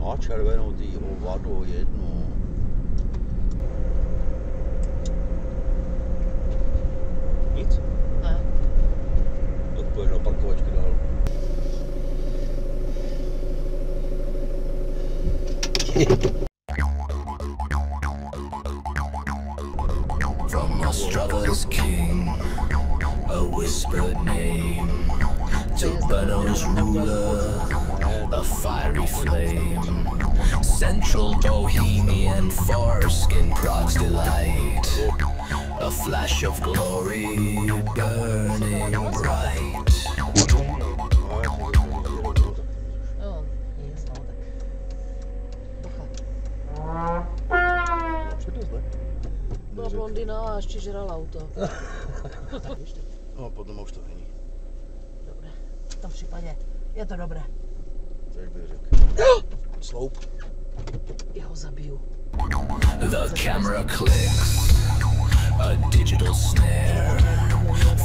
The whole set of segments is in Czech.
No, červenou ty ovadu jednu. Nic? Ne. Tak pojď do parkovačky dál. From Ostrava's king, a whispered name, to Brno's ruler, a fiery flame, central Bohemian foreskin Prague's delight, a flash of glory burning bright. Byla blondina a ještě žral auto. No, potom už to není. Dobré, v tom případě je to dobré. Tak bych řekl. Sloup. Jeho zabiju. The camera clicks, a digital snare,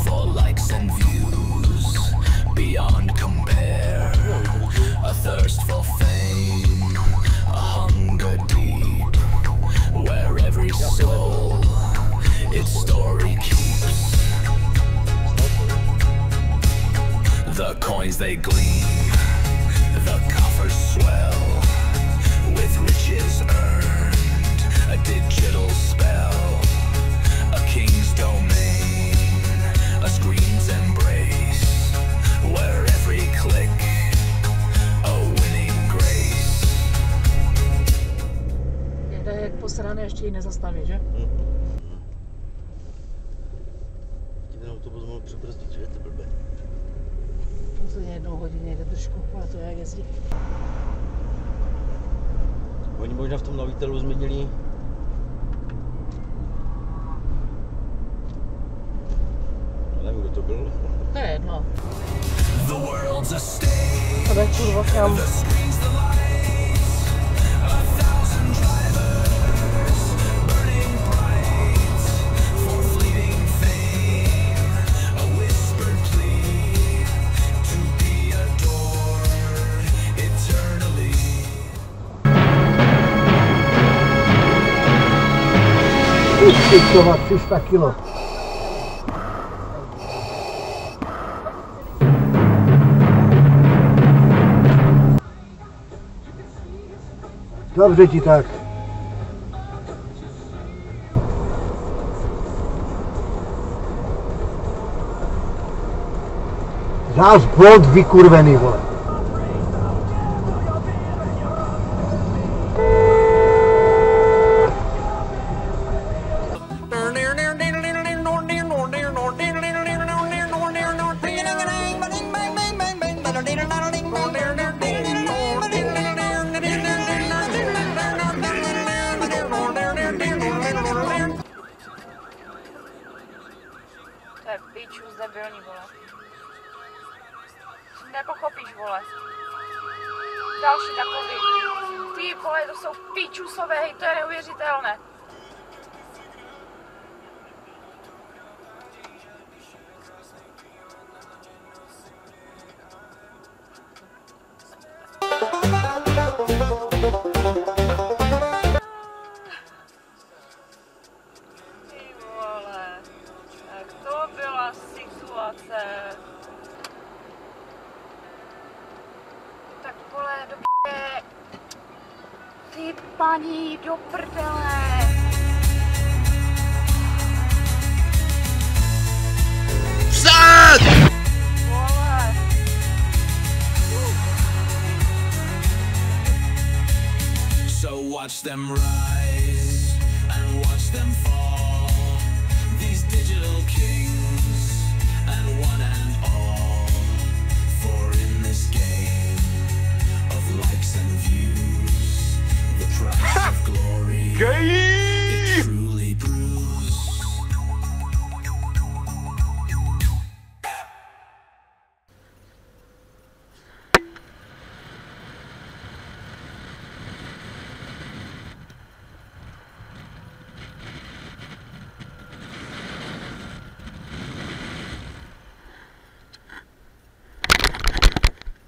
for likes and views, beyond compare, a thirst for fame, a hunger deep, where every soul its story keeps. The coins they gleam, the coffers swell, with riches earned, a digital spell, a king's domain, a screen's embrace, where every click, a winning grace. Jede jak posrané, ještě ji nezastaví, že? Ten autobus mohl přibrzdit, že? Ty blbě. Posledně 1 hodinu jde trošku, ale to jak jezdí. Oni možná v tom navítalu změnili. Nevím, kdo to byl. To je jedno. The world's a stage. A tak kurva kam. To má 300 kilo. Dobře ti tak. Zás blond vykurvený, vole. To je piču zdebilní, vole. Nepochopíš, vole. Další takový. Ty vole, to jsou pičusové, hej, to je neuvěřitelné. Tak vole, do p***e. Ty paní, do prdele. Vstát! Vole. So watch them rise and watch them fall, these digital kings and one and all.